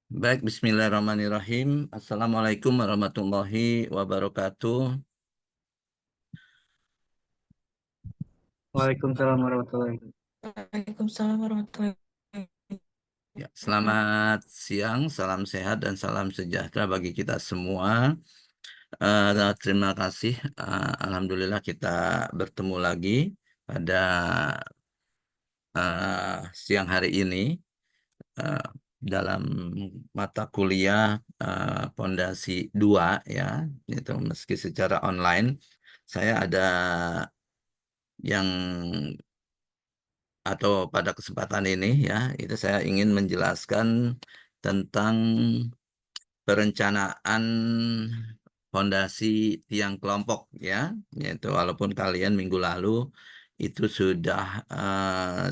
Baik, bismillahirrahmanirrahim. Assalamualaikum warahmatullahi wabarakatuh. Waalaikumsalam warahmatullahi wabarakatuh. Waalaikumsalam warahmatullahi wabarakatuh. Ya, selamat siang, salam sehat dan salam sejahtera bagi kita semua. Terima kasih. Alhamdulillah kita bertemu lagi pada siang hari ini eh, dalam mata kuliah Pondasi 2 ya, itu meski secara online. Saya ada yang atau pada kesempatan ini ya, itu saya ingin menjelaskan tentang perencanaan fondasi tiang kelompok ya, yaitu walaupun kalian minggu lalu itu sudah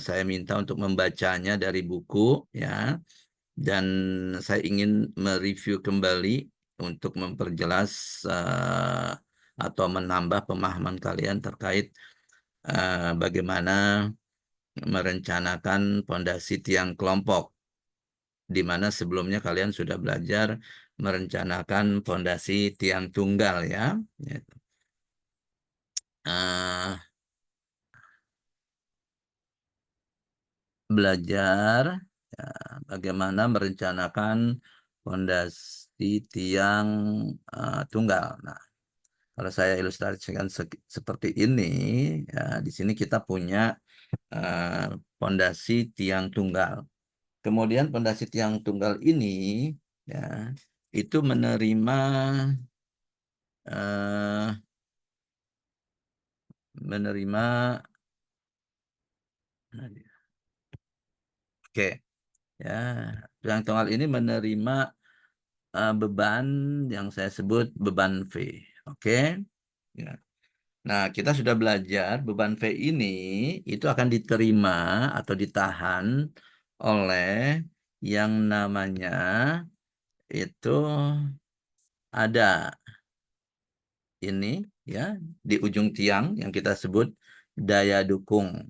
saya minta untuk membacanya dari buku ya, dan saya ingin mereview kembali untuk memperjelas atau menambah pemahaman kalian terkait bagaimana merencanakan fondasi tiang kelompok, di mana sebelumnya kalian sudah belajar merencanakan fondasi tiang tunggal ya. Gitu. Eh, Belajar ya, bagaimana merencanakan fondasi tiang tunggal. Nah, kalau saya ilustrasikan seperti ini, ya, di sini kita punya fondasi tiang tunggal. Kemudian pondasi tiang tunggal ini ya itu eh, menerima oke ya, tiang tunggal ini menerima beban yang saya sebut beban V. Oke ya. Nah, kita sudah belajar beban V ini itu akan diterima atau ditahan oleh yang namanya itu ada ini ya di ujung tiang yang kita sebut daya dukung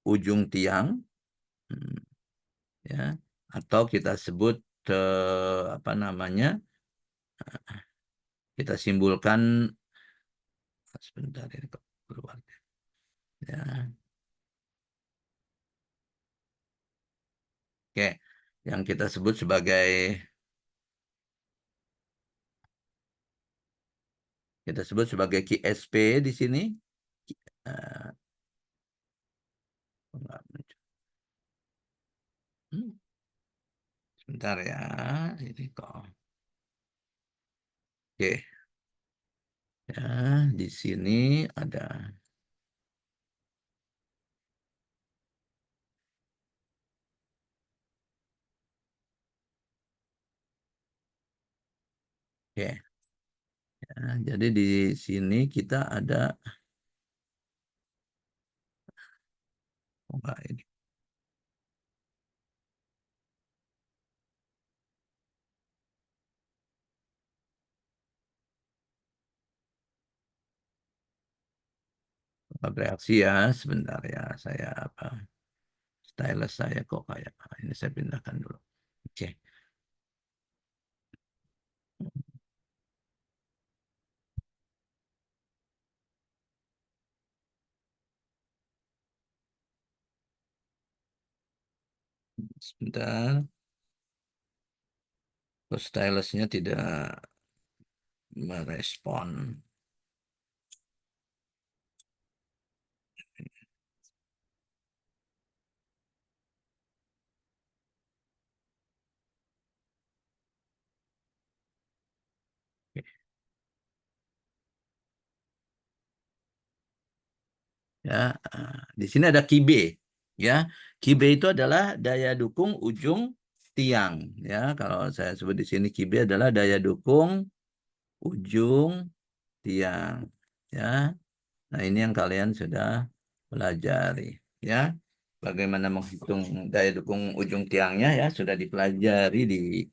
ujung tiang, hmm, ya, atau kita sebut apa namanya, kita simbolkan sebentar ini kok keluar ya. Oke, yang kita sebut sebagai QSP di sini. Eh, enggak muncul. Sebentar ya, ini kok. Oke, ya, di sini ada. Oke, ya, jadi di sini kita ada, oh, enggak, ini bereaksi ya, sebentar ya, saya apa, stylus saya kok kayak, ini saya pindahkan dulu. Oke, sebentar, kok stylusnya tidak merespon. Ya, di sini ada kibe ya. Kibe itu adalah daya dukung ujung tiang ya. Kalau saya sebut di sini kibe adalah daya dukung ujung tiang ya. Nah, ini yang kalian sudah pelajari ya. Bagaimana menghitung daya dukung ujung tiangnya ya, sudah dipelajari di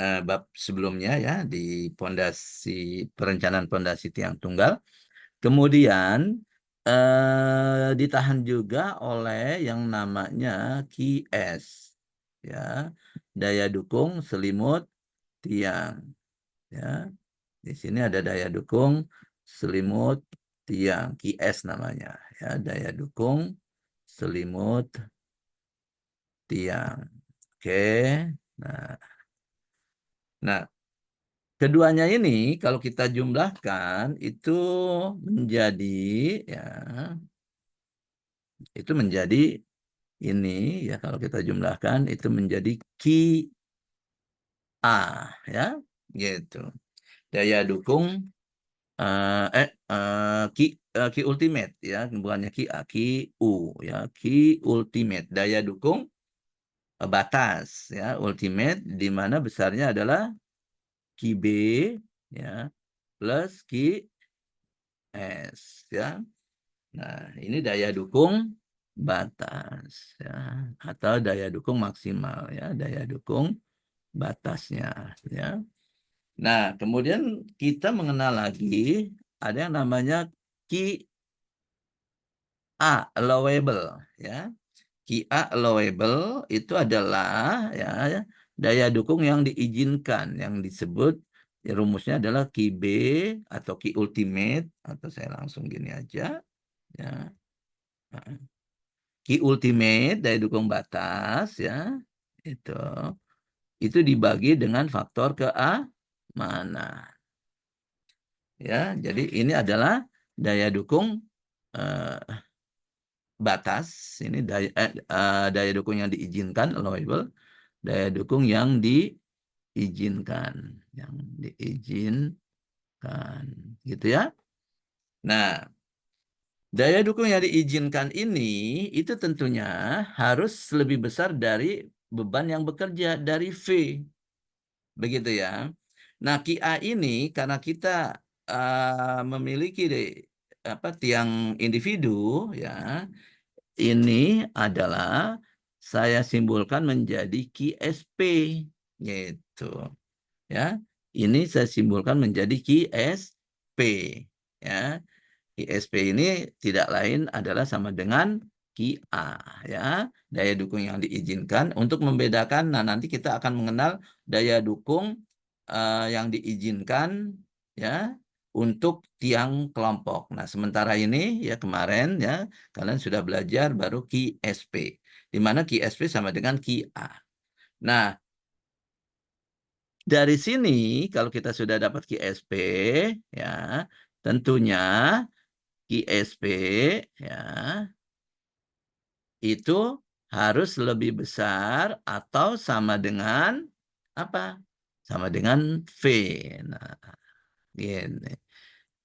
bab sebelumnya ya, di pondasi perencanaan pondasi tiang tunggal. Kemudian ditahan juga oleh yang namanya QS. ya. Daya dukung selimut tiang, ya. Di sini ada daya dukung selimut tiang, QS namanya, ya. Daya dukung selimut tiang. Oke. Nah, keduanya ini kalau kita jumlahkan itu menjadi, ya, itu menjadi ini, ya, kalau kita jumlahkan itu menjadi QA, ya, gitu. Daya dukung Q ultimate, ya, bukannya QA, QU, ya, Q ultimate, daya dukung batas, ya, ultimate, di mana besarnya adalah QB, ya, plus QS, ya. Nah, ini daya dukung batas, ya, atau daya dukung maksimal, ya, daya dukung batasnya, ya. Nah, kemudian kita mengenal lagi ada yang namanya QA allowable, ya. QA allowable itu adalah, ya, daya dukung yang diizinkan, yang disebut, ya, rumusnya adalah QB atau Q ultimate, atau saya langsung gini aja, ya. Q ultimate, daya dukung batas, ya, itu dibagi dengan faktor keamanan, ya. Jadi ini adalah daya dukung batas, ini daya dukung yang diizinkan, allowable, daya dukung yang diizinkan, gitu, ya. Nah, daya dukung yang diizinkan ini itu tentunya harus lebih besar dari beban yang bekerja, dari V. Begitu, ya. Nah, QA ini karena kita memiliki tiang individu, ya, ini adalah saya simbolkan menjadi QSP, gitu, ya. Ini saya simbolkan menjadi QSP, ya. ISP ini tidak lain adalah sama dengan QA, ya, daya dukung yang diizinkan. Untuk membedakan, nah, nanti kita akan mengenal daya dukung yang diizinkan, ya, untuk tiang kelompok. Nah, sementara ini, ya, kemarin, ya, kalian sudah belajar baru QSP, di mana QSP sama dengan QA. Nah, dari sini kalau kita sudah dapat QSP, ya, tentunya QSP, ya, itu harus lebih besar atau sama dengan apa? Sama dengan V. Nah, gini.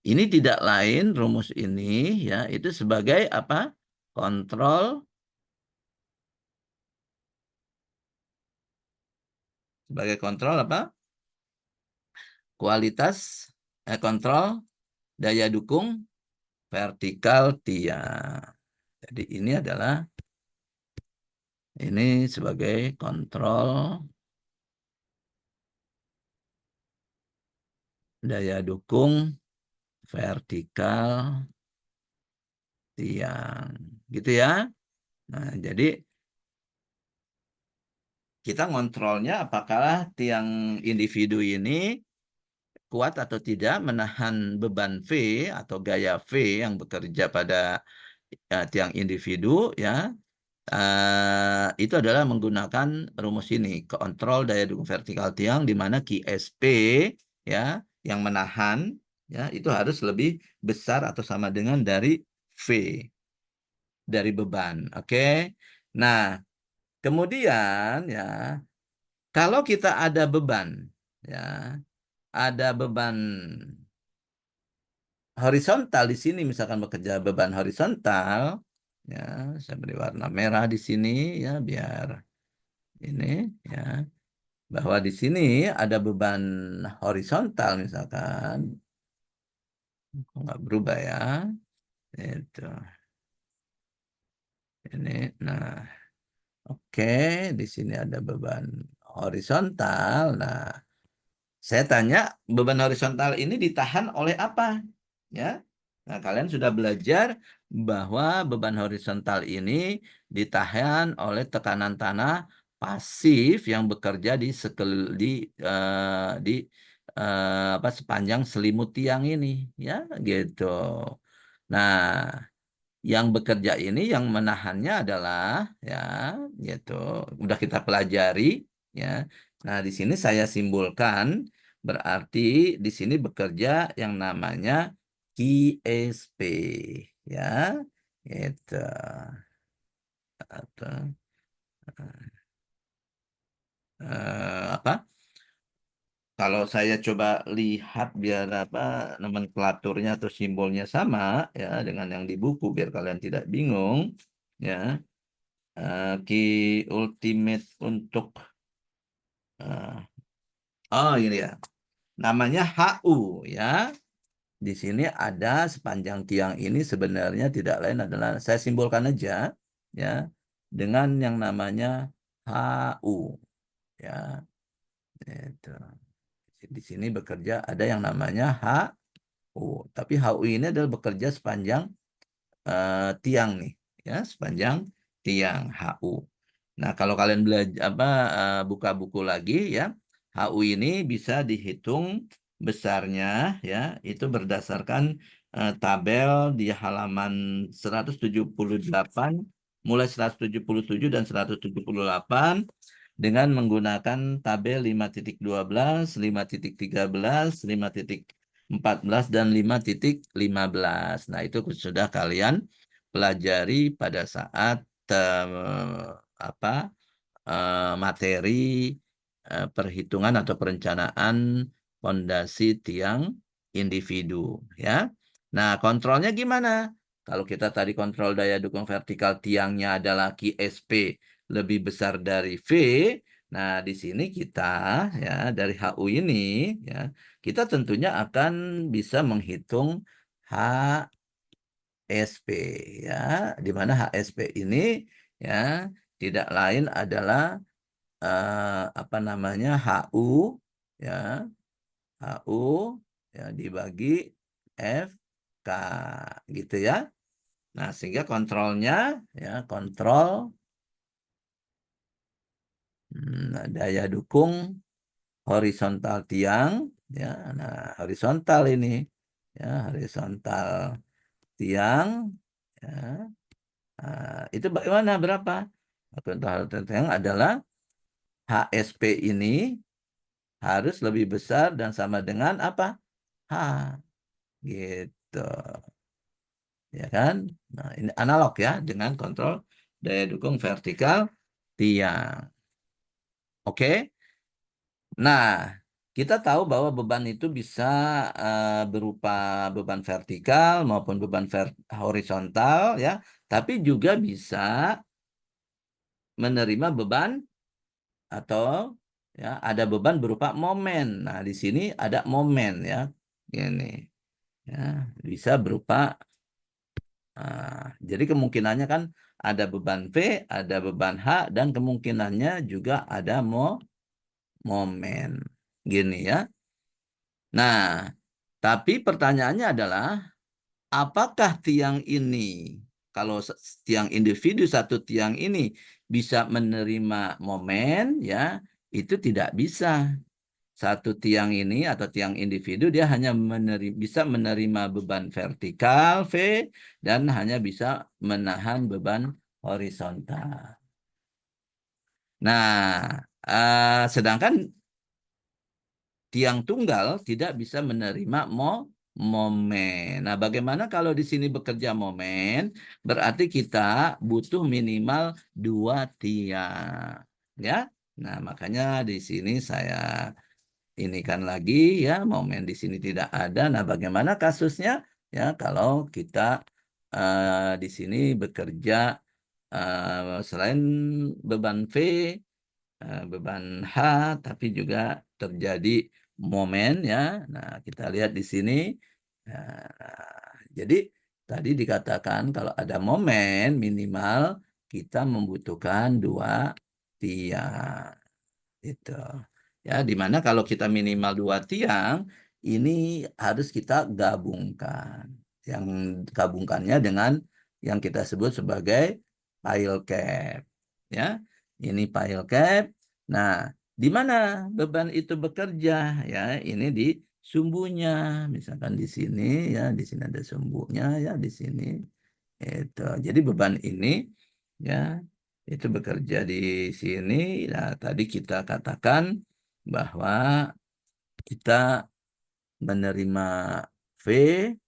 Ini tidak lain rumus ini, ya, itu sebagai apa? Kontrol, sebagai kontrol apa? Kualitas, kontrol daya dukung vertikal tiang. Jadi ini sebagai kontrol daya dukung vertikal tiang, gitu, ya. Nah, jadi kita ngontrolnya apakah tiang individu ini kuat atau tidak menahan beban V atau gaya V yang bekerja pada tiang individu, ya. Itu adalah menggunakan rumus ini, kontrol daya dukung vertikal tiang, di mana QSP, ya, yang menahan, ya, itu harus lebih besar atau sama dengan dari V, dari beban. Oke. Nah, kemudian, ya, kalau kita ada beban, ya, ada beban horizontal di sini, misalkan bekerja beban horizontal, ya, saya beri warna merah di sini, ya, biar ini, ya, bahwa di sini ada beban horizontal, misalkan, kok nggak berubah, ya, itu, ini, nah, oke, di sini ada beban horizontal. Nah, saya tanya, beban horizontal ini ditahan oleh apa? Ya. Nah, kalian sudah belajar bahwa beban horizontal ini ditahan oleh tekanan tanah pasif yang bekerja di sepanjang selimut tiang ini, ya gitu. Nah, yang bekerja ini yang menahannya adalah ya gitu. Udah kita pelajari ya. Nah, di sini saya simbolkan berarti di sini bekerja yang namanya QSP ya. Gitu. Atau apa? Kalau saya coba lihat biar apa nomenklaturnya atau simbolnya sama ya dengan yang di buku biar kalian tidak bingung ya. Key ultimate untuk ini ya. Namanya HU ya. Di sini ada sepanjang tiang ini sebenarnya tidak lain adalah saya simbolkan aja ya dengan yang namanya HU ya. Itu. Di sini bekerja ada yang namanya HU, tapi HU ini adalah bekerja sepanjang tiang nih ya, sepanjang tiang HU. Nah, kalau kalian belajar buka buku lagi ya, HU ini bisa dihitung besarnya ya, itu berdasarkan tabel di halaman 178 mulai 177 dan 178 dengan menggunakan tabel 5.12, 5.13, 5.14 dan 5.15. Nah, itu sudah kalian pelajari pada saat materi perhitungan atau perencanaan fondasi tiang individu ya. Nah, kontrolnya gimana? Kalau kita tadi kontrol daya dukung vertikal tiangnya adalah QSP lebih besar dari V, nah di sini kita ya dari HU ini ya, kita tentunya akan bisa menghitung HSP ya, di mana HSP ini ya tidak lain adalah HU ya, HU ya dibagi FK gitu ya. Nah, sehingga kontrolnya ya kontrol daya dukung horizontal tiang ya. Nah, horizontal ini ya, horizontal tiang ya. Itu bagaimana berapa? Horizontal tiang adalah HSP ini harus lebih besar dan sama dengan apa? H gitu. Ya kan? Nah, ini analog ya dengan kontrol daya dukung vertikal tiang. Oke? Nah, kita tahu bahwa beban itu bisa berupa beban vertikal maupun beban horizontal ya, tapi juga bisa menerima beban atau ya ada beban berupa momen. Nah, di sini ada momen ya. Ini ya, bisa berupa jadi kemungkinannya kan ada beban V, ada beban H dan kemungkinannya juga ada momen. Gini ya. Nah, tapi pertanyaannya adalah, apakah tiang ini, kalau tiang individu satu tiang ini bisa menerima momen, ya itu tidak bisa. Satu tiang ini atau tiang individu dia hanya bisa menerima beban vertikal V dan hanya bisa menahan beban horizontal. Nah, sedangkan tiang tunggal tidak bisa menerima momen. Nah, bagaimana kalau di sini bekerja momen? Berarti kita butuh minimal 2 tiang. Ya. Nah, makanya di sini saya ini kan lagi ya, momen di sini tidak ada. Nah, bagaimana kasusnya? Ya, kalau kita di sini bekerja selain beban V, beban H, tapi juga terjadi momen ya. Nah, kita lihat di sini. Jadi tadi dikatakan kalau ada momen minimal kita membutuhkan 2 tiang. Itu. Ya, dimana kalau kita minimal 2 tiang, ini harus kita gabungkan. Yang gabungkannya dengan yang kita sebut sebagai pile cap. Ya. ini pile cap. Nah, di mana beban itu bekerja? Ya, ini di sumbunya. Misalkan di sini ya, di sini ada sumbunya ya, di sini. Itu. Jadi beban ini ya itu bekerja di sini. Nah, tadi kita katakan bahwa kita menerima V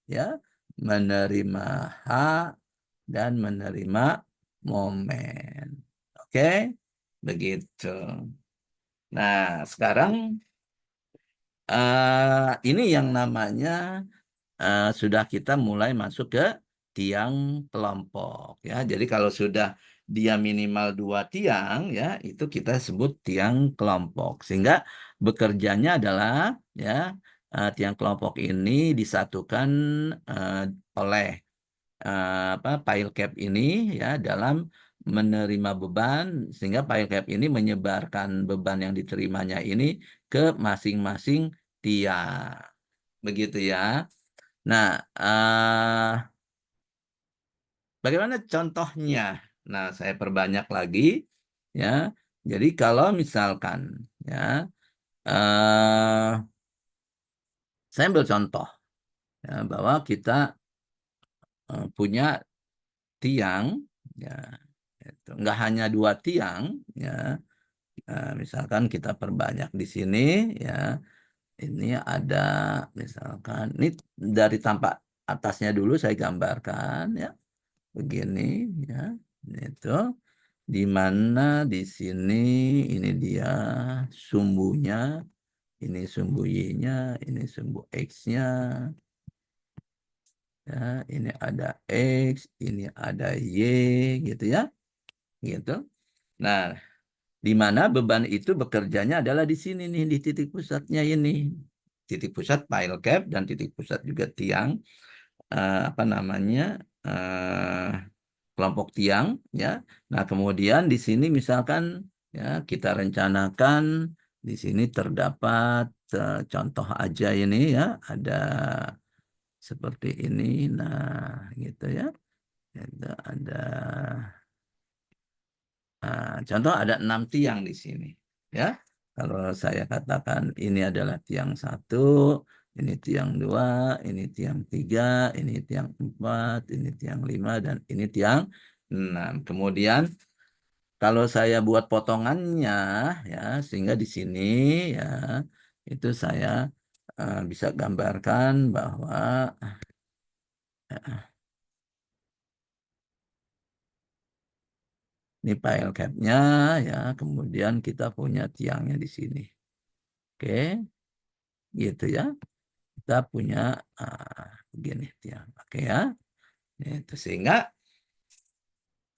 ya, menerima H dan menerima momen. Oke, begitu. Nah, sekarang ini yang namanya sudah kita mulai masuk ke tiang kelompok ya. Jadi kalau sudah dia minimal 2 tiang ya, itu kita sebut tiang kelompok. Sehingga bekerjanya adalah ya tiang kelompok ini disatukan oleh pile cap ini ya dalam menerima beban, sehingga pile cap ini menyebarkan beban yang diterimanya ini ke masing-masing tiang. Begitu ya. Nah, bagaimana contohnya? Nah, saya perbanyak lagi ya. Jadi kalau misalkan ya, eh, saya ambil contoh ya, bahwa kita punya tiang ya, itu nggak hanya 2 tiang ya. Misalkan kita perbanyak di sini ya. Ini ada misalkan ini dari tampak atasnya dulu saya gambarkan ya. Begini ya, itu di mana di sini ini dia sumbunya, ini sumbu Y-nya, ini sumbu X-nya ya, ini ada X, ini ada Y gitu ya, gitu. Nah, di mana beban itu bekerjanya adalah di sini nih, di titik pusatnya ini, titik pusat pile cap dan titik pusat juga tiang apa namanya eh, kelompok tiang ya. Nah, kemudian di sini misalkan ya kita rencanakan di sini terdapat contoh aja ini ya, ada seperti ini. Nah, gitu ya. Ada contoh ada 6 tiang di sini ya. Kalau saya katakan ini adalah tiang 1, ini tiang 2, ini tiang 3, ini tiang 4, ini tiang 5, dan ini tiang 6. Kemudian kalau saya buat potongannya ya, sehingga di sini ya itu saya bisa gambarkan bahwa ini pile cap-nya ya, kemudian kita punya tiangnya di sini. Oke, gitu ya. Kita punya begini tiang. Oke ya. Itu sehingga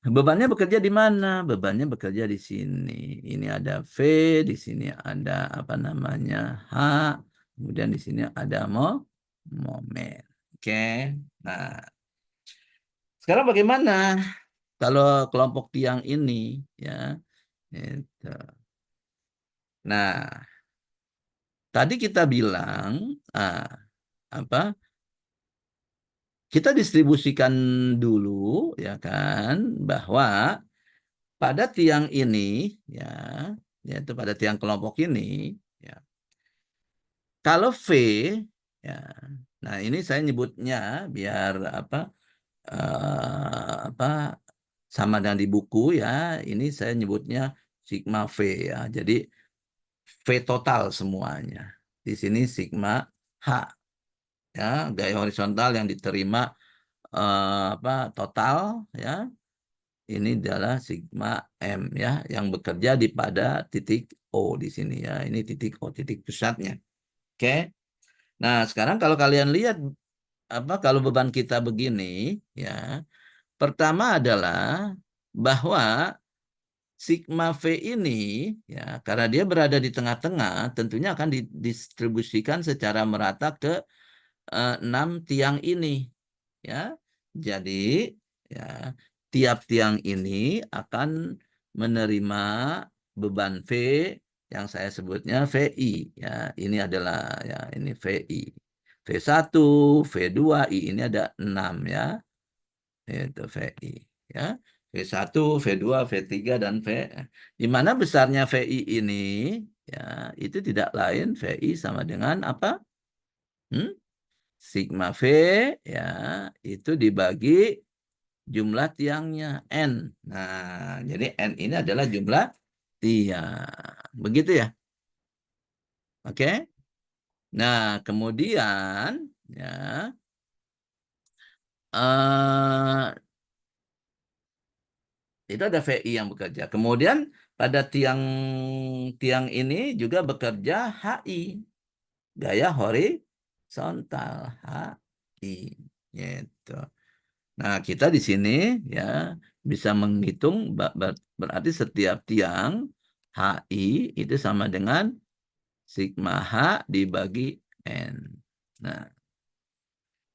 bebannya bekerja di mana? Bebannya bekerja di sini. Ini ada V, di sini ada apa namanya H, kemudian di sini ada momen. Oke. Nah, sekarang bagaimana kalau kelompok tiang ini ya? Itu. Nah, tadi kita bilang apa? Kita distribusikan dulu ya kan bahwa pada tiang ini ya, yaitu pada tiang kelompok ini ya. Kalau V ya. Nah, ini saya nyebutnya biar apa sama dengan di buku ya. Ini saya nyebutnya sigma V ya. Jadi V total semuanya. Di sini sigma H ya, gaya horizontal yang diterima total ya. Ini adalah sigma M ya, yang bekerja di pada titik O di sini ya. Ini titik O, titik pusatnya. Oke. Nah, sekarang kalau kalian lihat kalau beban kita begini ya, pertama adalah bahwa sigma V ini ya, karena dia berada di tengah-tengah, tentunya akan didistribusikan secara merata ke 6 tiang ini ya. Jadi ya tiap tiang ini akan menerima beban V yang saya sebutnya VI ya. Ini adalah ya ini VI. V1, V2, I ini ada 6 ya. Itu VI ya. V1, V2, V3, dan V. Di mana besarnya VI ini, ya, itu tidak lain VI sama dengan apa? Hmm? Sigma V, ya, itu dibagi jumlah tiangnya, N. Nah, jadi N ini adalah jumlah tiang. Begitu ya? Oke? Nah, kemudian, ya, eh itu ada VI yang bekerja. Kemudian pada tiang ini juga bekerja HI, gaya horizontal, HI, gitu. Nah, kita di sini ya bisa menghitung berarti setiap tiang HI itu sama dengan sigma H dibagi N. Nah,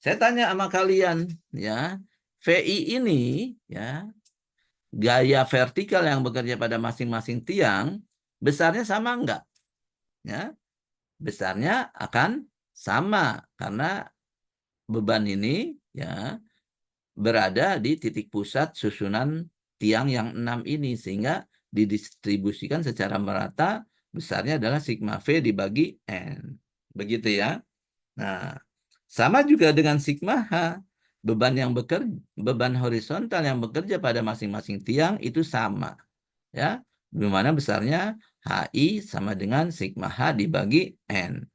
saya tanya sama kalian ya, VI ini ya, gaya vertikal yang bekerja pada masing-masing tiang besarnya sama enggak? Ya, besarnya akan sama karena beban ini ya berada di titik pusat susunan tiang yang 6 ini sehingga didistribusikan secara merata, besarnya adalah sigma V dibagi N. Begitu ya. Nah, sama juga dengan sigma H. Beban horizontal yang bekerja pada masing-masing tiang itu sama, ya. Di mana besarnya HI sama dengan sigma H dibagi N.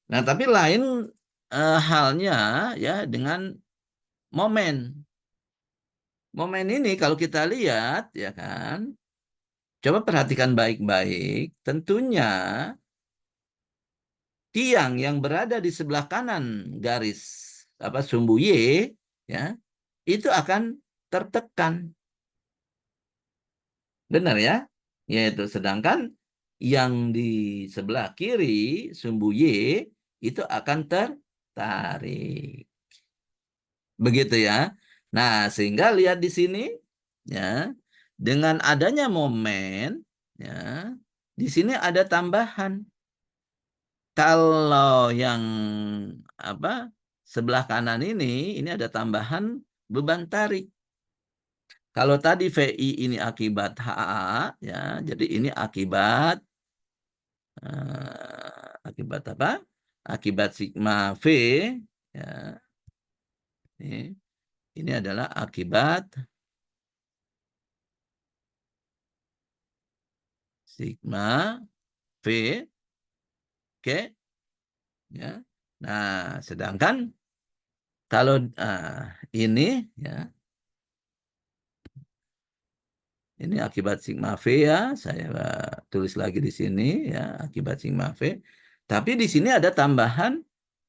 Nah, tapi lain halnya ya dengan momen. Momen ini kalau kita lihat ya kan, coba perhatikan baik-baik, tentunya tiang yang berada di sebelah kanan garis apa sumbu Y ya, itu akan tertekan. Benar ya? Yaitu sedangkan yang di sebelah kiri sumbu Y itu akan tertarik. Begitu ya. Nah, sehingga lihat di sini ya, dengan adanya momen ya, di sini ada tambahan. Kalau yang apa sebelah kanan ini ada tambahan beban tarik. Kalau tadi VI ini akibat HA ya, jadi ini akibat apa? Akibat sigma V ya. Ini adalah akibat sigma V, oke ya. Nah, sedangkan kalau ini ya, ini akibat sigma V ya, saya tulis lagi di sini ya, akibat sigma V. Tapi di sini ada tambahan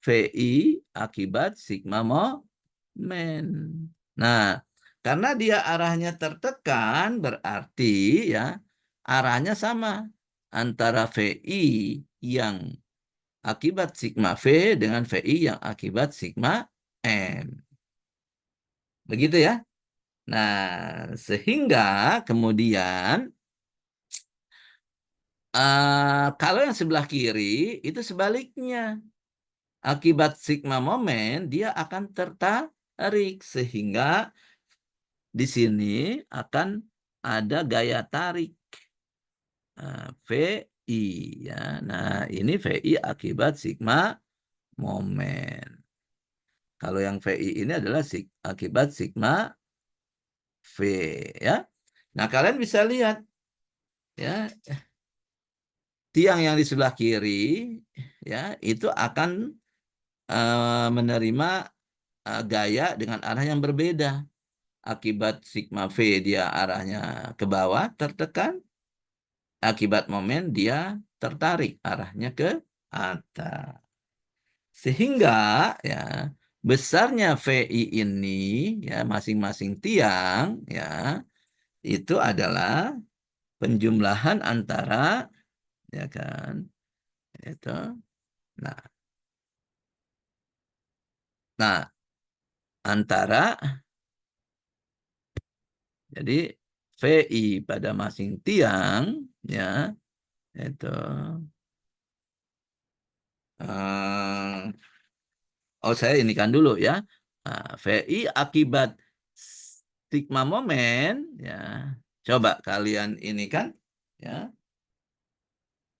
VI akibat sigma momen. Nah, karena dia arahnya tertekan, berarti ya arahnya sama antara VI yang akibat sigma V dengan VI yang akibat sigma M. Begitu ya. Nah, sehingga kemudian kalau yang sebelah kiri itu sebaliknya. Akibat sigma momen dia akan tertarik sehingga di sini akan ada gaya tarik VI ya. Nah, ini VI akibat sigma momen. Kalau yang VI ini adalah akibat sigma V ya. Nah, kalian bisa lihat ya, tiang yang di sebelah kiri ya itu akan menerima gaya dengan arah yang berbeda. Akibat sigma V dia arahnya ke bawah tertekan, akibat momen dia tertarik arahnya ke atas. Sehingga ya besarnya VI ini ya masing-masing tiang ya itu adalah penjumlahan antara ya kan itu nah nah antara jadi VI pada masing tiang ya itu oh saya ini kan dulu ya. VI akibat sigma momen, ya, coba kalian ini kan, ya,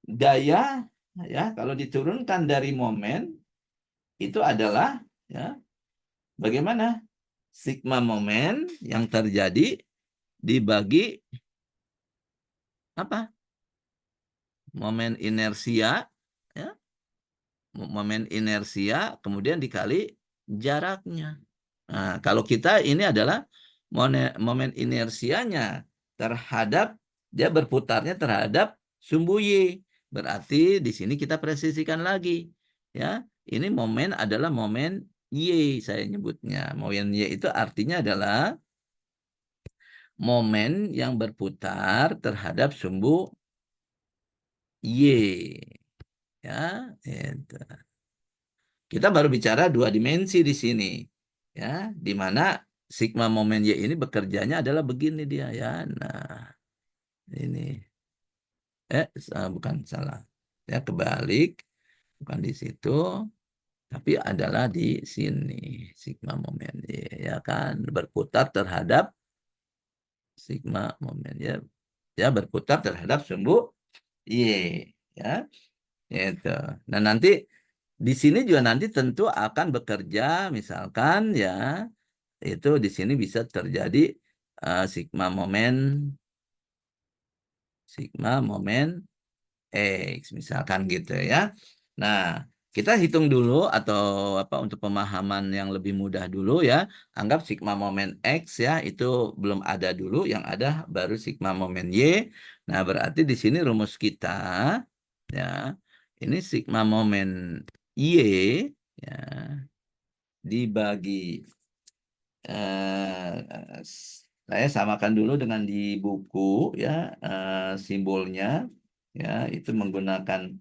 daya, ya, kalau diturunkan dari momen itu adalah, ya, bagaimana sigma momen yang terjadi dibagi apa? Momen inersia, ya, momen inersia kemudian dikali jaraknya. Nah, kalau kita ini adalah momen inersianya terhadap dia berputarnya terhadap sumbu Y. Berarti di sini kita presisikan lagi, ya. Ini momen adalah momen Y saya nyebutnya. Momen Y itu artinya adalah momen yang berputar terhadap sumbu Y, ya. Itu. Kita baru bicara dua dimensi di sini, ya, di mana sigma momen Y ini bekerjanya adalah begini dia, ya. Nah, ini bukan salah, ya, kebalik, bukan di situ, tapi adalah di sini sigma momen Y, ya kan, berputar terhadap sigma momen Y, ya, berputar terhadap sumbu Y, ya, itu. Nah, nanti di sini juga nanti tentu akan bekerja, misalkan, ya, itu di sini bisa terjadi sigma momen X, misalkan gitu, ya. Nah, kita hitung dulu atau apa untuk pemahaman yang lebih mudah dulu, ya. Anggap sigma momen X, ya, itu belum ada dulu, yang ada baru sigma momen Y. Nah, berarti di sini rumus kita, ya, ini sigma momen Y, ya, dibagi saya samakan dulu dengan di buku, ya, simbolnya, ya, itu menggunakan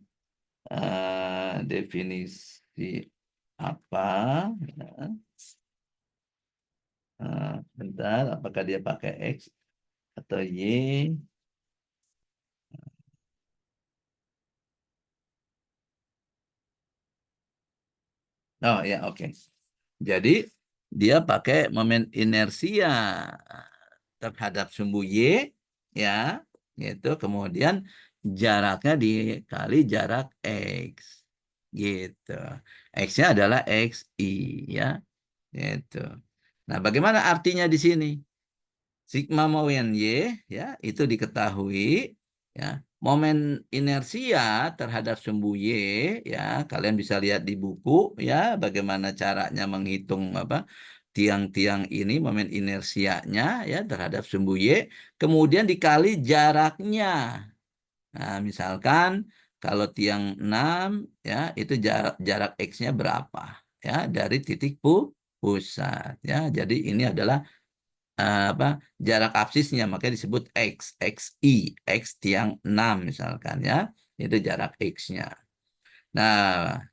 definisi apa, ya. Bentar, apakah dia pakai X atau Y? Oh ya, oke. Jadi dia pakai momen inersia terhadap sumbu Y, ya, gitu. Kemudian jaraknya dikali jarak X, gitu. X-nya adalah XI, ya, gitu. Nah, bagaimana artinya di sini? Sigma momen Y, ya, itu diketahui, ya. Momen inersia terhadap sumbu Y, ya, kalian bisa lihat di buku, ya, bagaimana caranya menghitung apa tiang-tiang ini, momen inersianya, ya, terhadap sumbu Y, kemudian dikali jaraknya. Nah, misalkan kalau tiang 6, ya, itu jarak X-nya berapa, ya, dari titik pusat, ya. Jadi ini adalah apa jarak absisnya, makanya disebut XI, X tiang 6 misalkan, ya, itu jarak X-nya. Nah,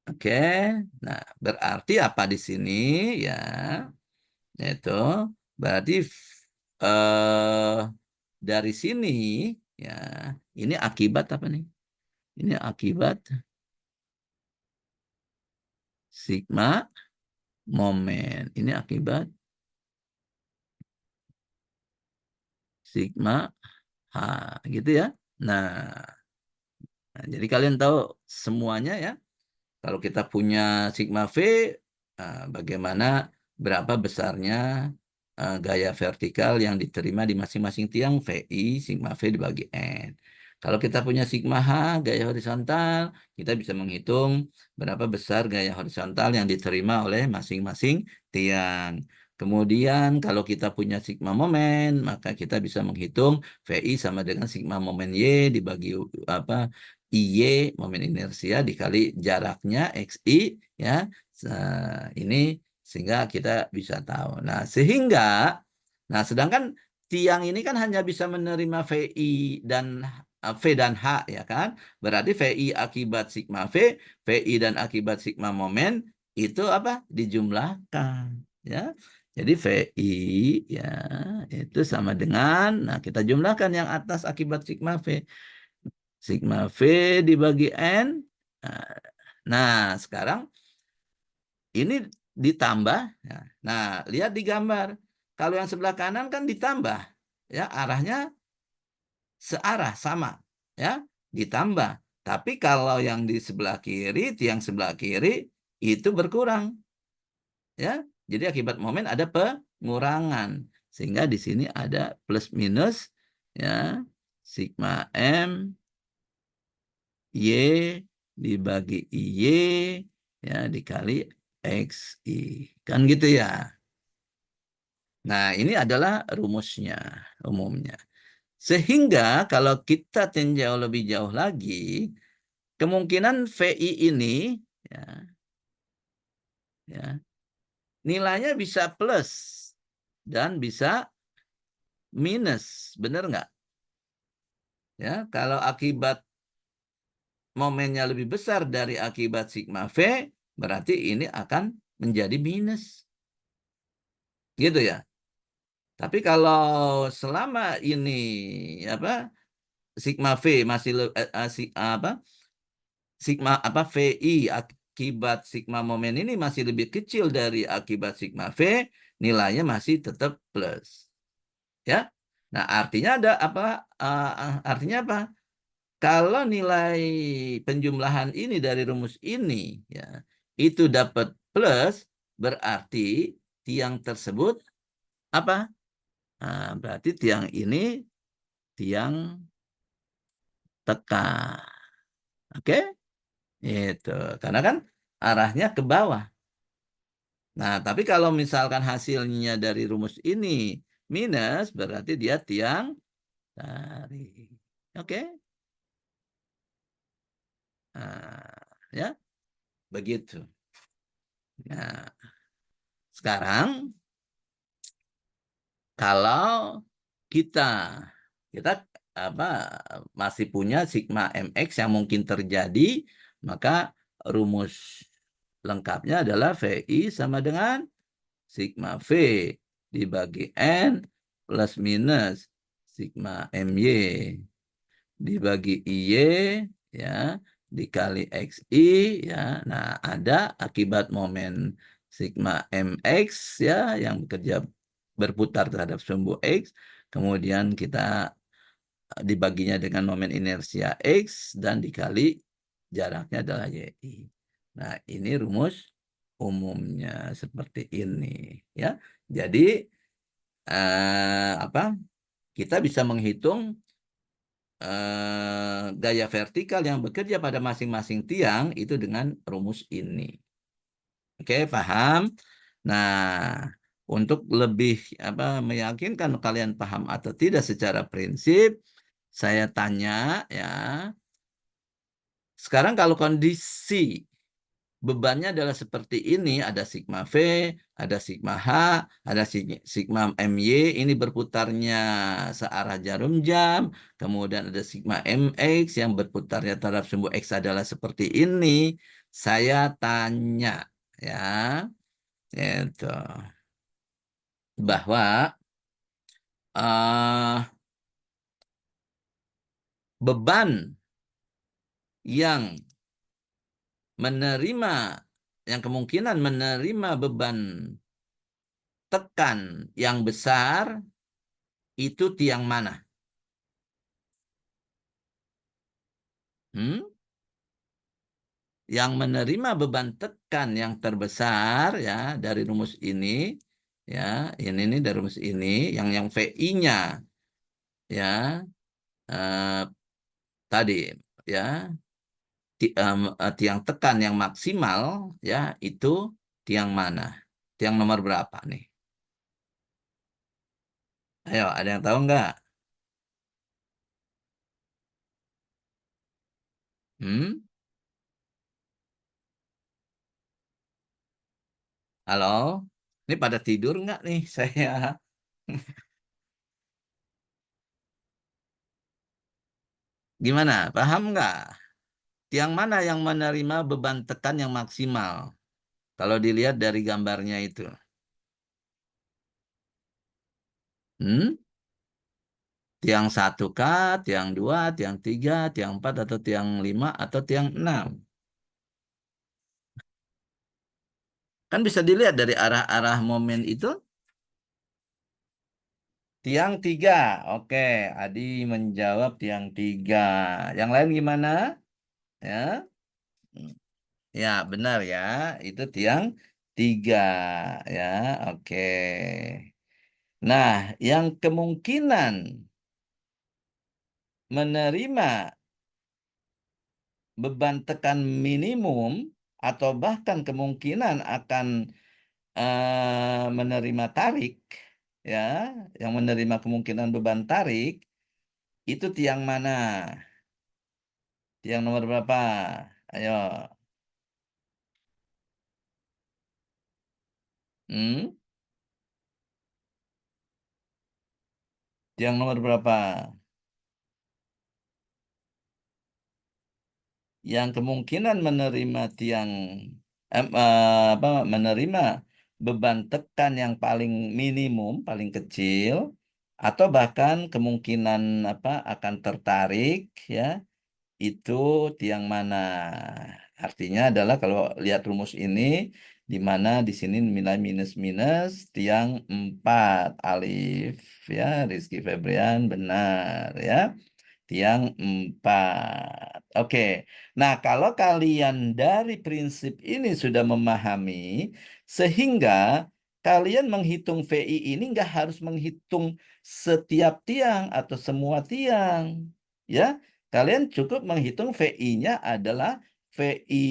oke. Nah, berarti apa di sini, ya, itu berarti eh dari sini, ya, ini akibat apa nih, ini akibat sigma momen, ini akibat sigma H, gitu, ya. Nah, jadi kalian tahu semuanya, ya. Kalau kita punya sigma V, bagaimana berapa besarnya gaya vertikal yang diterima di masing-masing tiang, VI sigma V dibagi N. Kalau kita punya sigma H gaya horizontal, kita bisa menghitung berapa besar gaya horizontal yang diterima oleh masing-masing tiang. Kemudian kalau kita punya sigma momen, maka kita bisa menghitung VI sama dengan sigma momen Y dibagi apa IY, momen inersia, dikali jaraknya XI, ya. Ini sehingga kita bisa tahu. Nah, sedangkan tiang ini kan hanya bisa menerima VI dan V dan H, ya kan? Berarti VI akibat sigma V, VI dan akibat sigma momen itu apa? Dijumlahkan, ya. Jadi VI, ya, itu sama dengan, nah, kita jumlahkan yang atas akibat sigma V. Sigma V dibagi N. Nah, sekarang ini ditambah. Nah, lihat di gambar. Kalau yang sebelah kanan kan ditambah, ya arahnya searah sama, ya ditambah. Tapi kalau yang di sebelah kiri, tiang sebelah kiri itu berkurang, ya. Jadi akibat momen ada pengurangan, sehingga di sini ada plus minus, ya sigma m y dibagi y, ya dikali xi, kan gitu ya. Nah, ini adalah rumusnya umumnya. Sehingga kalau kita tinjau lebih jauh lagi, kemungkinan VI ini ya, ya nilainya bisa plus dan bisa minus, benar nggak? Ya, kalau akibat momennya lebih besar dari akibat sigma V, berarti ini akan menjadi minus, gitu ya. Tapi kalau selama ini apa sigma V masih apa sigma apa VI akibat sigma momen ini masih lebih kecil dari akibat sigma V, nilainya masih tetap plus. Ya. Nah, artinya ada apa? Artinya apa? Kalau nilai penjumlahan ini dari rumus ini ya, itu dapat plus, berarti tiang tersebut apa? Berarti tiang ini tiang tekan. Oke? Itu. Karena kan arahnya ke bawah. Nah, tapi kalau misalkan hasilnya dari rumus ini minus, berarti dia tiang tarik. Oke? Nah, ya, begitu. Nah, sekarang kalau kita kita apa masih punya sigma mx yang mungkin terjadi, maka rumus lengkapnya adalah VI sama dengan sigma V dibagi N plus minus sigma MY dibagi IY, ya, dikali XI, ya. Nah, ada akibat momen sigma MX, ya, yang bekerja berputar terhadap sumbu X, kemudian kita dibaginya dengan momen inersia X, dan dikali jaraknya adalah YI. Nah, ini rumus umumnya seperti ini, ya. Jadi apa? Kita bisa menghitung gaya vertikal yang bekerja pada masing-masing tiang itu dengan rumus ini. Oke, paham? Nah, untuk lebih meyakinkan kalian paham atau tidak secara prinsip, saya tanya ya. Sekarang kalau kondisi bebannya adalah seperti ini, ada sigma V, ada sigma H, ada sigma MY, ini berputarnya searah jarum jam, kemudian ada sigma MX yang berputarnya terhadap sumbu X adalah seperti ini. Saya tanya, ya, itu bahwa uh, beban yang menerima, yang kemungkinan menerima beban tekan yang besar itu tiang mana? Hmm? Yang menerima beban tekan yang terbesar ya dari rumus ini, ya ini nih dari rumus ini, yang VI-nya ya tadi ya tiang tekan yang maksimal ya itu tiang mana? Tiang nomor berapa nih? Ayo, ada yang tahu nggak? Hmm? Halo? Ini pada tidur nggak nih saya? Gimana? Paham nggak? Tiang mana yang menerima beban tekan yang maksimal? Kalau dilihat dari gambarnya itu. Hmm? Tiang satu kah? Tiang dua, tiang tiga, tiang empat, atau tiang lima, atau tiang enam? Kan bisa dilihat dari arah-arah momen itu. Tiang 3. Oke, Adi menjawab tiang 3. Yang lain gimana? Ya, ya benar ya. Itu tiang 3. Ya, oke. Nah, yang kemungkinan menerima beban tekan minimum atau bahkan kemungkinan akan menerima tarik, ya, yang menerima kemungkinan beban tarik, itu tiang mana? Tiang nomor berapa? Ayo. Hmm? Tiang nomor berapa? Yang kemungkinan menerima menerima beban tekan yang paling minimum, paling kecil, atau bahkan kemungkinan akan tertarik, ya, itu tiang mana? Artinya adalah kalau lihat rumus ini, di mana di sini nilai minus-minus tiang 4 alif, ya, Rizky Febrian benar, ya. Tiang 4. Oke. Nah, kalau kalian dari prinsip ini sudah memahami, sehingga kalian menghitung VI ini nggak harus menghitung setiap tiang atau semua tiang. Ya, kalian cukup menghitung VI-nya adalah VI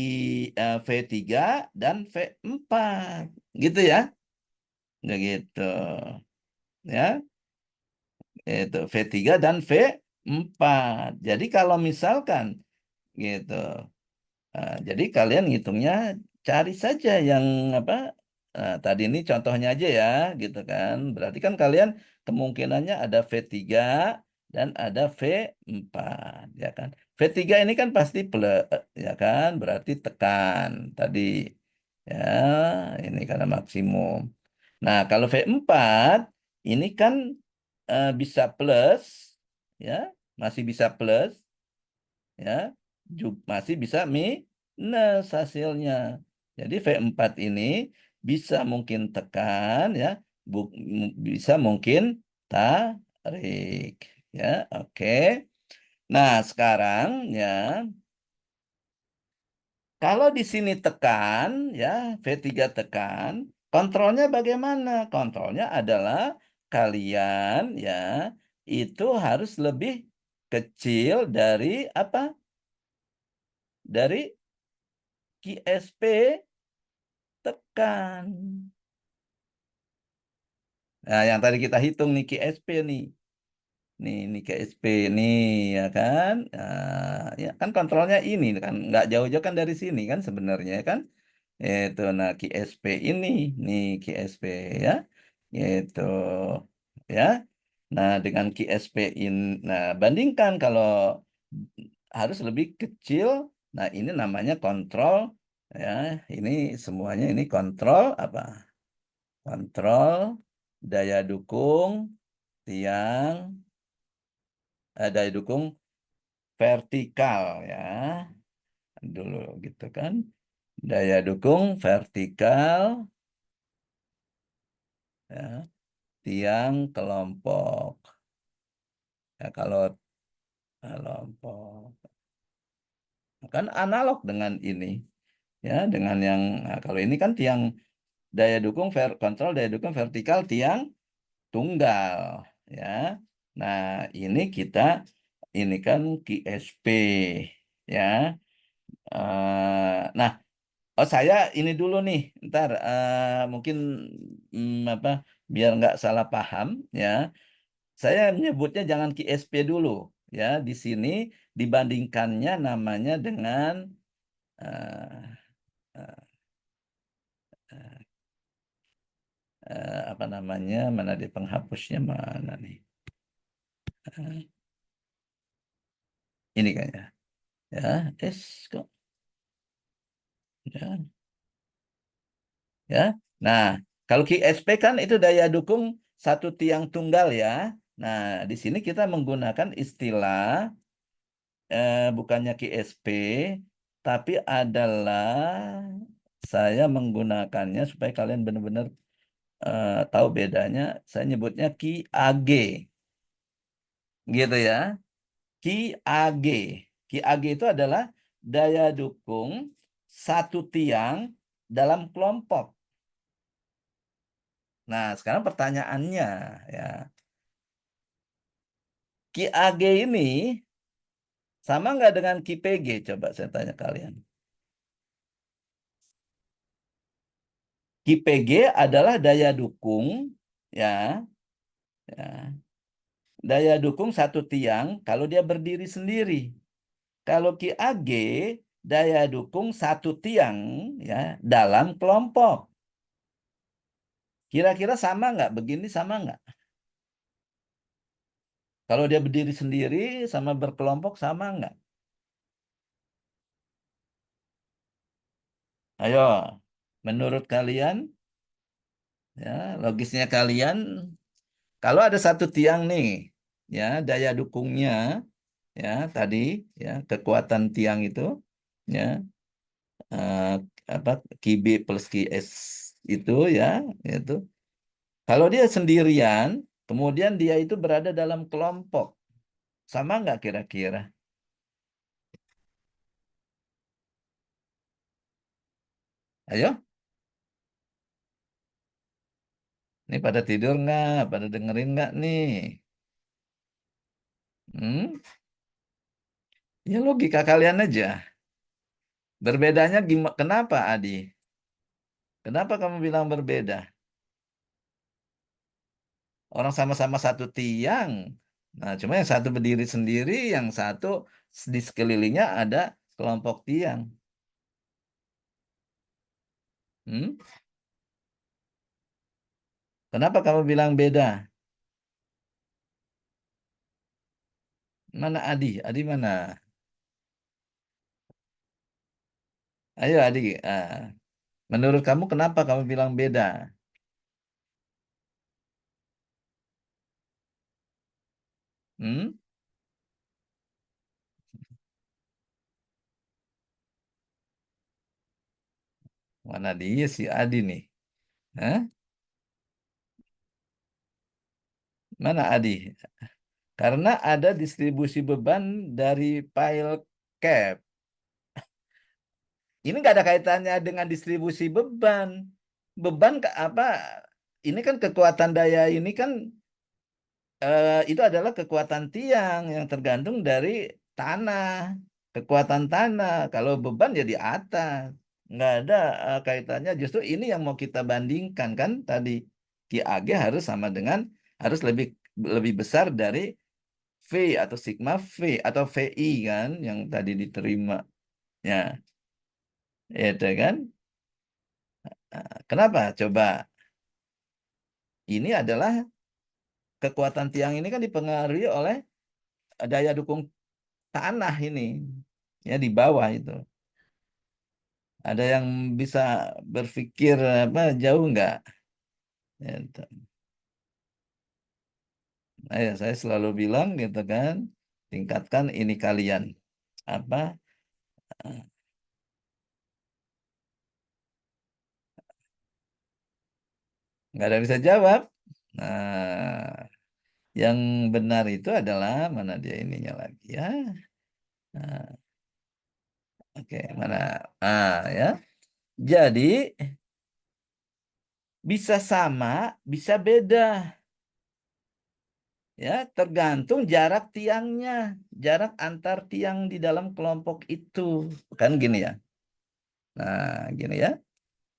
V3 dan V4. Gitu ya. Nggak gitu. Ya, itu V3 dan V4. Jadi kalau misalkan gitu. Jadi kalian ngitungnya cari saja yang apa tadi ini contohnya aja ya gitu kan. Berarti kan kalian kemungkinannya ada V3 dan ada V4 ya kan. V3 ini kan pasti plus ya kan, berarti tekan tadi ya, ini karena maksimum. Nah, kalau V4 ini kan bisa plus ya, masih bisa plus ya, masih bisa minus hasilnya. Jadi V4 ini bisa mungkin tekan ya, bisa mungkin tarik ya. Oke. Nah, sekarang ya, kalau di sini tekan ya, V3 tekan, kontrolnya bagaimana? Kontrolnya adalah kalian ya itu harus lebih kecil dari apa? Dari QSP tekan. Nah, yang tadi kita hitung nih QSP nih. Ini KSP nih ya kan. Nah, ya kan kontrolnya ini kan nggak jauh-jauh kan dari sini kan sebenarnya kan. Itu nah KSP ini nih KSP ya. Itu ya. Nah, dengan KSP ini nah bandingkan kalau harus lebih kecil. Nah, ini namanya kontrol ya. Ini semuanya ini kontrol apa? Kontrol daya dukung tiang daya dukung vertikal ya dulu gitu kan, daya dukung vertikal ya tiang kelompok ya. Kalau kelompok kan analog dengan ini ya, dengan yang nah, kalau ini kan tiang daya dukung kontrol daya dukung vertikal tiang tunggal ya. Nah, ini kita ini kan QSP ya. Nah, oh saya ini dulu nih, ntar mungkin apa biar nggak salah paham ya. Saya menyebutnya jangan QSP dulu ya. Di sini dibandingkannya namanya dengan eh, apa namanya? Mana di penghapusnya mana nih? Eh, ini kayaknya ya. Kok ya. Ya. Nah, kalau QSP kan itu daya dukung satu tiang tunggal ya. Nah, di sini kita menggunakan istilah bukannya QSP, tapi adalah saya menggunakannya supaya kalian benar-benar tahu bedanya, saya nyebutnya QAG, gitu ya. QAG. QAG itu adalah daya dukung satu tiang dalam kelompok. Nah, sekarang pertanyaannya ya, QAG ini sama nggak dengan QPG? Coba saya tanya kalian. QPG adalah daya dukung, ya, ya, daya dukung satu tiang kalau dia berdiri sendiri. Kalau QAG, daya dukung satu tiang, ya, dalam kelompok. Kira-kira sama nggak? Begini sama nggak? Kalau dia berdiri sendiri sama berkelompok sama nggak? Ayo, menurut kalian, ya, logisnya kalian, kalau ada satu tiang nih, ya, daya dukungnya, ya, tadi, ya, kekuatan tiang itu, ya, eh, apa, QB plus QS itu, ya, itu. Kalau dia sendirian, kemudian dia itu berada dalam kelompok, sama nggak kira-kira? Ayo, ini pada tidur nggak? Pada dengerin nggak nih? Hmm? Ya logika kalian aja. Berbedanya gimana? Kenapa, Adi? Kenapa kamu bilang berbeda? Orang sama-sama satu tiang. Nah, cuma yang satu berdiri sendiri, yang satu di sekelilingnya ada kelompok tiang. Hmm? Kenapa kamu bilang beda? Mana Adi? Adi mana? Ayo Adi. Menurut kamu kenapa kamu bilang beda? Hmm? Mana dia si Adi nih? Hah? Mana Adi? Karena ada distribusi beban dari pile cap. Ini nggak ada kaitannya dengan distribusi beban. Beban apa? Ini kan kekuatan daya ini kan itu adalah kekuatan tiang yang tergantung dari tanah, kekuatan tanah. Kalau beban ya di atas, nggak ada kaitannya. Justru ini yang mau kita bandingkan kan tadi QAG harus sama dengan harus lebih lebih besar dari V atau sigma V atau VI kan yang tadi diterima. Ya, itu kan. Kenapa? Coba ini adalah kekuatan tiang ini kan dipengaruhi oleh daya dukung tanah ini ya di bawah itu. Ada yang bisa berpikir apa jauh nggak? Gitu. Nah, ya, saya selalu bilang gitu kan, tingkatkan ini kalian apa? Nggak ada yang bisa jawab. Nah, yang benar itu adalah mana dia ininya lagi ya? Nah, oke, mana? Ya. Jadi bisa sama, bisa beda. Ya, tergantung jarak tiangnya, jarak antar tiang di dalam kelompok itu. Kan gini ya. Nah, gini ya.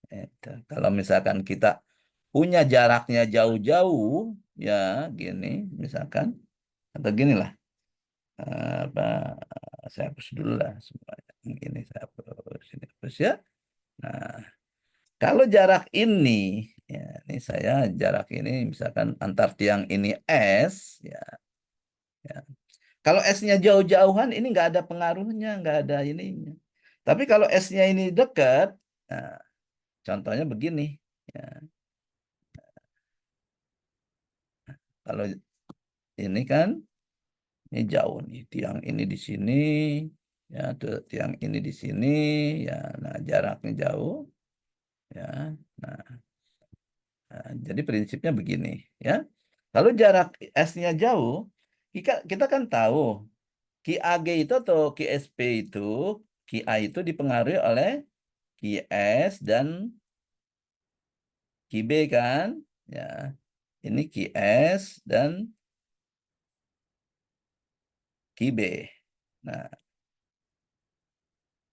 Itu. Kalau misalkan kita punya jaraknya jauh-jauh, ya gini, misalkan, atau gini lah. Apa, saya hapus dulu lah semuanya. Ini saya hapus, ini hapus ya. Nah, kalau jarak ini, ya, ini saya jarak ini, misalkan antar tiang ini S, ya, ya. Kalau S-nya jauh-jauhan ini nggak ada pengaruhnya, nggak ada ininya. Tapi kalau S-nya ini dekat, nah, contohnya begini. Ya, kalau ini kan ini jauh nih, tiang ini di sini, ya, tuh, tiang ini di sini, ya, nah jaraknya jauh, ya. Nah, Nah, jadi prinsipnya begini, ya. Kalau jarak S-nya jauh, kita kan tahu QAG itu atau QSP itu, QA itu dipengaruhi oleh QS dan QB kan, ya. Ini QS dan QB. Nah,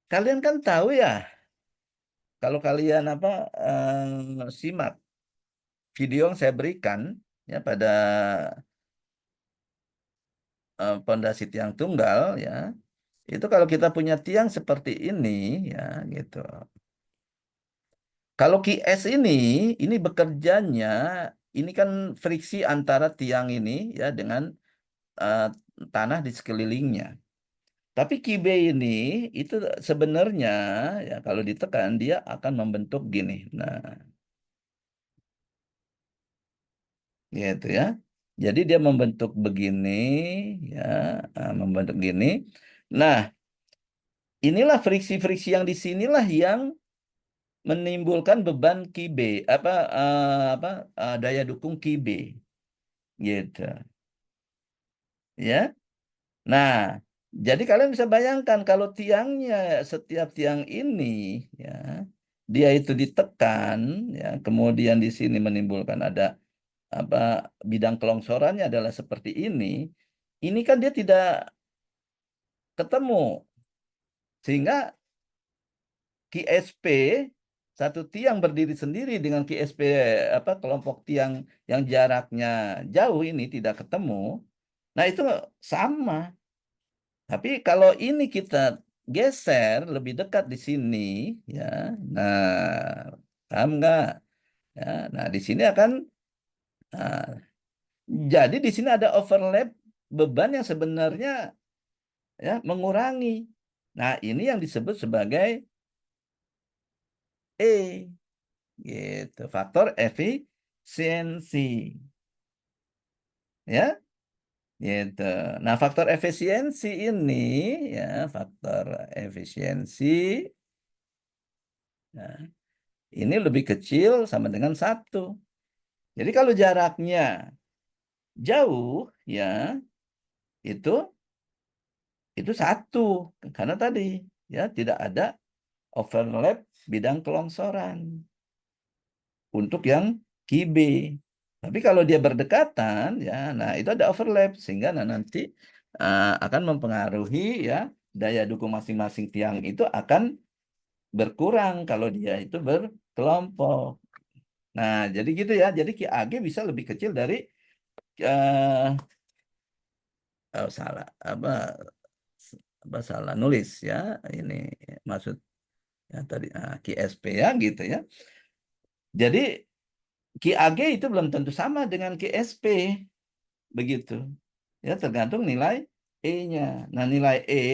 kalian kan tahu ya, kalau kalian simak video yang saya berikan ya pada pondasi tiang tunggal ya, itu kalau kita punya tiang seperti ini ya gitu. Kalau QS ini bekerjanya, ini kan friksi antara tiang ini ya dengan eh, tanah di sekelilingnya. Tapi QB ini itu sebenarnya ya kalau ditekan dia akan membentuk gini. Nah, gitu ya. Jadi dia membentuk begini ya, membentuk gini. Nah, inilah friksi-friksi yang di sinilah yang menimbulkan beban QB daya dukung QB gitu ya. Nah, jadi kalian bisa bayangkan kalau tiangnya setiap tiang ini ya dia itu ditekan ya kemudian di sini menimbulkan ada apa bidang kelongsorannya adalah seperti ini kan dia tidak ketemu sehingga QSP satu tiang berdiri sendiri dengan QSP kelompok tiang yang jaraknya jauh ini tidak ketemu. Nah, itu sama. Tapi kalau ini kita geser lebih dekat di sini ya. Nah, paham nggak? Ya, nah di sini akan nah, jadi di sini ada overlap beban yang sebenarnya ya mengurangi. Nah, ini yang disebut sebagai E gitu, faktor efisiensi. Ya, gitu. Nah, faktor efisiensi ini ya, faktor efisiensi ya, ini lebih kecil sama dengan 1. Jadi kalau jaraknya jauh ya, itu 1 karena tadi ya tidak ada overlap bidang kelongsoran untuk yang QB. Tapi kalau dia berdekatan ya, nah itu ada overlap sehingga nanti akan mempengaruhi ya daya dukung masing-masing tiang itu akan berkurang kalau dia itu berkelompok. Nah, jadi gitu ya. Jadi QAG bisa lebih kecil dari eh salah salah nulis ya. Ini maksud ya tadi QSP ya gitu ya. Jadi QAG itu belum tentu sama dengan QSP begitu. Ya, tergantung nilai E-nya. Nah, nilai E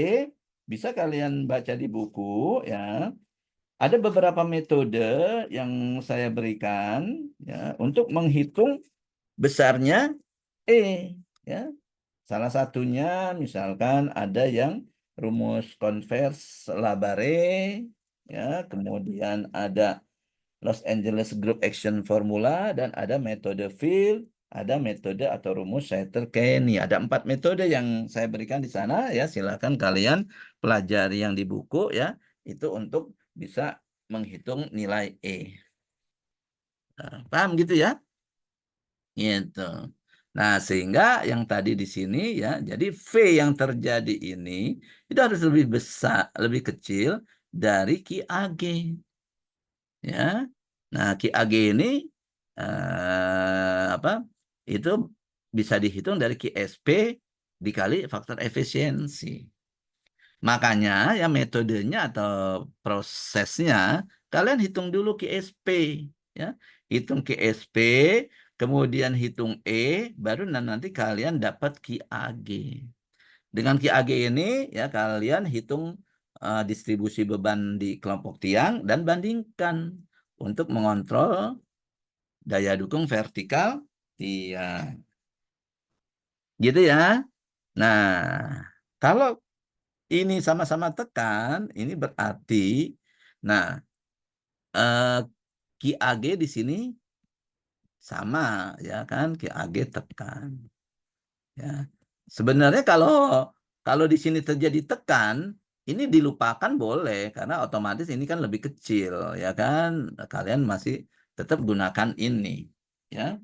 bisa kalian baca di buku ya. Ada beberapa metode yang saya berikan ya untuk menghitung besarnya E ya. Salah satunya misalkan ada yang rumus konvers Labare ya, kemudian ada Los Angeles Group Action Formula dan ada metode field, ada metode atau rumus Schechter-Kenny. Ada 4 metode yang saya berikan di sana ya. Silakan kalian pelajari yang di buku ya. Itu untuk bisa menghitung nilai E. Nah, paham gitu ya? Gitu. Nah, sehingga yang tadi di sini ya, jadi V yang terjadi ini itu harus lebih besar, lebih kecil dari QAG. Ya. Nah, QAG ini apa? Itu bisa dihitung dari QSP dikali faktor efisiensi. Makanya ya metodenya atau prosesnya kalian hitung dulu QSP ya. Hitung QSP, kemudian hitung E, baru nanti kalian dapat QAG. Dengan QAG ini ya kalian hitung distribusi beban di kelompok tiang dan bandingkan untuk mengontrol daya dukung vertikal tiang. Gitu ya. Nah, kalau ini sama-sama tekan, ini berarti nah QAG di sini sama ya kan, QAG tekan. Ya. Sebenarnya kalau di sini terjadi tekan, ini dilupakan boleh karena otomatis ini kan lebih kecil ya kan. Kalian masih tetap gunakan ini ya.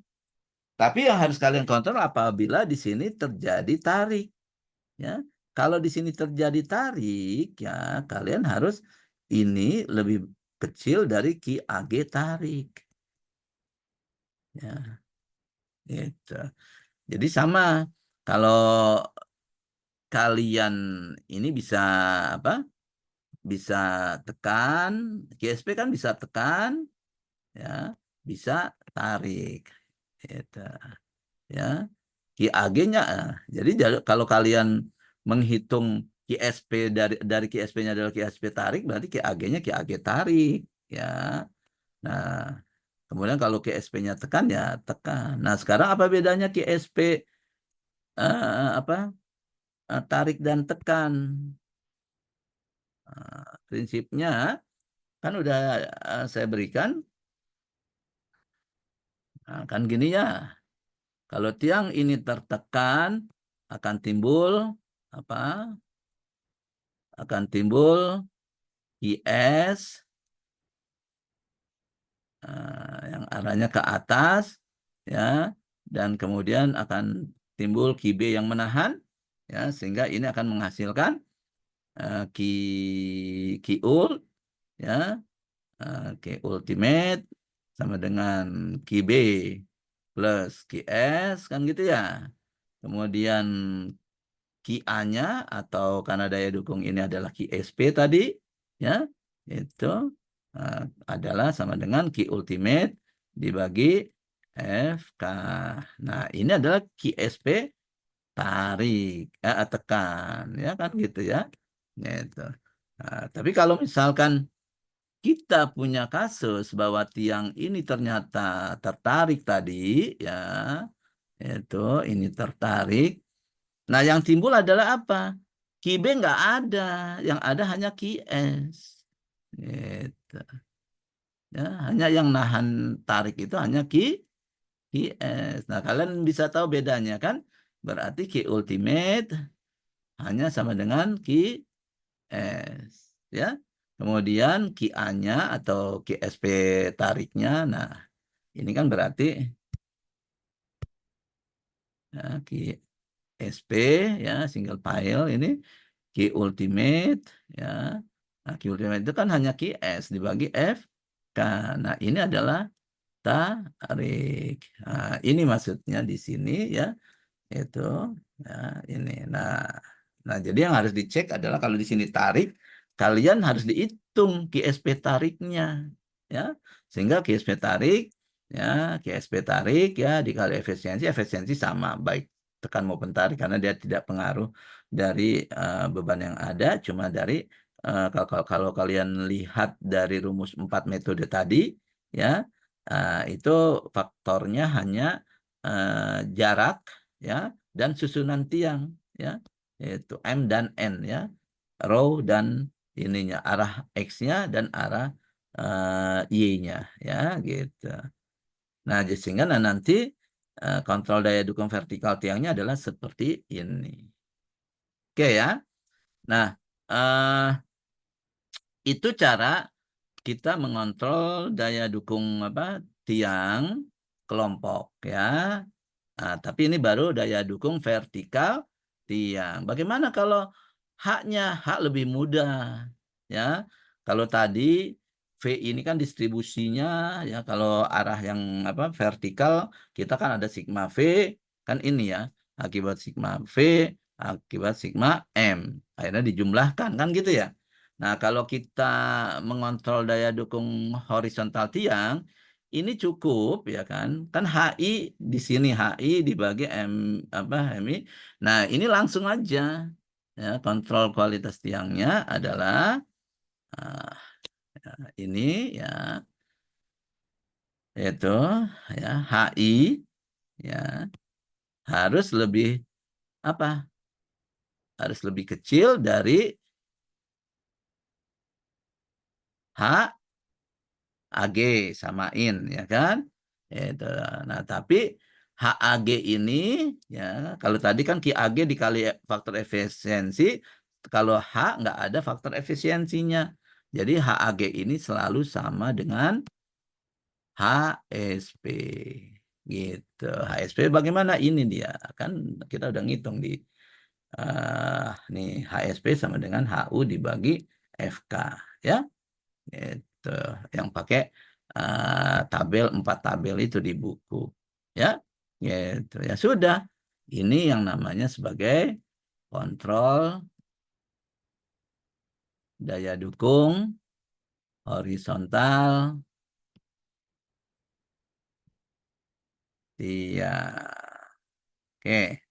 Tapi yang harus kalian kontrol apabila di sini terjadi tarik ya. Kalau di sini terjadi tarik ya, kalian harus ini lebih kecil dari QAG tarik ya. Gitu. Jadi sama kalau kalian ini bisa apa? Bisa tekan, GSP kan bisa tekan, ya, bisa tarik, gitu, ya. QAG-nya, jadi kalau kalian menghitung QSP dari QSP-nya adalah QSP tarik, berarti QAG-nya QAG tarik, ya. Nah, kemudian kalau QSP-nya tekan, ya tekan. Nah, sekarang apa bedanya QSP apa tarik dan tekan? Prinsipnya kan udah saya berikan. Nah, kan gini ya, kalau tiang ini tertekan akan timbul apa? Akan timbul IS yang arahnya ke atas ya, dan kemudian akan timbul QB yang menahan ya, sehingga ini akan menghasilkan Q ult ya, Q ultimate sama dengan QB plus QS kan gitu ya. Kemudian QA-nya atau karena daya dukung ini adalah QSP tadi ya, itu adalah sama dengan Q ultimate dibagi FK. Nah, ini adalah QSP tarik tekan ya kan gitu ya. Gitu. Nah, tapi kalau misalkan kita punya kasus bahwa tiang ini ternyata tertarik tadi ya, itu ini tertarik. Nah, yang timbul adalah apa? QB nggak ada, yang ada hanya QS. Gitu. Ya, hanya yang nahan tarik itu hanya QS. Nah, kalian bisa tahu bedanya kan? Berarti Q ultimate hanya sama dengan QS. Ya. Kemudian QA-nya atau QSP tariknya, nah ini kan berarti ya, QSP ya single file ini Q ultimate ya. Nah, Q ultimate itu kan hanya QS dibagi F kan. Nah, ini adalah tarik. Nah, ini maksudnya di sini ya, itu ya ini. Nah, jadi yang harus dicek adalah kalau di sini tarik, kalian harus dihitung QSP tariknya ya. Sehingga QSP tarik ya, QSP tarik ya dikali efisiensi sama baik tekan maupun tarik karena dia tidak pengaruh dari beban yang ada, cuma dari kalau kalian lihat dari rumus 4 metode tadi ya, itu faktornya hanya jarak ya dan susunan tiang ya, yaitu M dan N ya, row dan ininya arah X-nya dan arah Y-nya ya gitu. Nah, sehingga nanti kontrol daya dukung vertikal tiangnya adalah seperti ini. Oke ya. Nah, itu cara kita mengontrol daya dukung tiang kelompok ya. Nah, tapi ini baru daya dukung vertikal tiang. Bagaimana kalau haknya? Hak lebih mudah ya. Kalau tadi V ini kan distribusinya ya, kalau arah yang vertikal kita kan ada sigma V kan ini ya, akibat sigma V akibat sigma M. Akhirnya dijumlahkan kan gitu ya. Nah, kalau kita mengontrol daya dukung horizontal tiang, ini cukup ya kan? Kan HI di sini HI dibagi MI. Nah, ini langsung aja ya, kontrol kualitas tiangnya adalah ah, ini ya, yaitu ya HI ya harus lebih apa? Harus lebih kecil dari HAG, samain ya kan? Itu. Nah, tapi HAG ini ya kalau tadi kan QAG dikali faktor efisiensi, kalau H nggak ada faktor efisiensinya. Jadi HAG ini selalu sama dengan HSP. Gitu. HSP bagaimana ini dia? Kan kita udah ngitung di nih HSP sama dengan HU dibagi FK ya. Itu yang pakai tabel 4 tabel itu di buku ya. Gitu ya sudah. Ini yang namanya sebagai kontrol daya dukung horizontal tiang. Oke,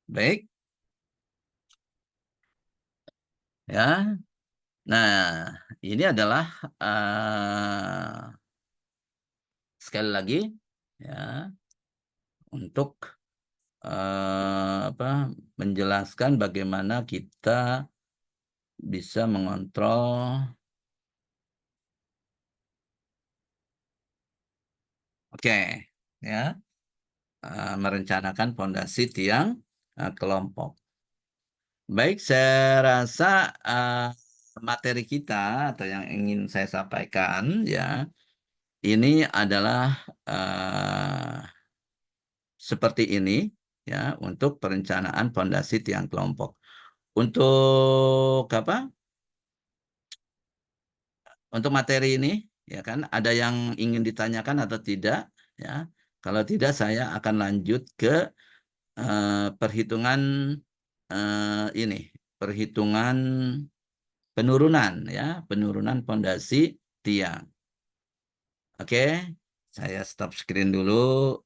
baik ya. Nah, ini adalah sekali lagi ya untuk menjelaskan bagaimana kita bisa mengontrol, oke, ya, merencanakan fondasi tiang kelompok. Baik, saya rasa materi kita atau yang ingin saya sampaikan ya, ini adalah seperti ini ya untuk perencanaan fondasi tiang kelompok. Untuk apa? Untuk materi ini ya kan ada yang ingin ditanyakan atau tidak ya. Kalau tidak saya akan lanjut ke perhitungan ini, perhitungan penurunan ya, penurunan fondasi tiang. Oke, saya stop screen dulu.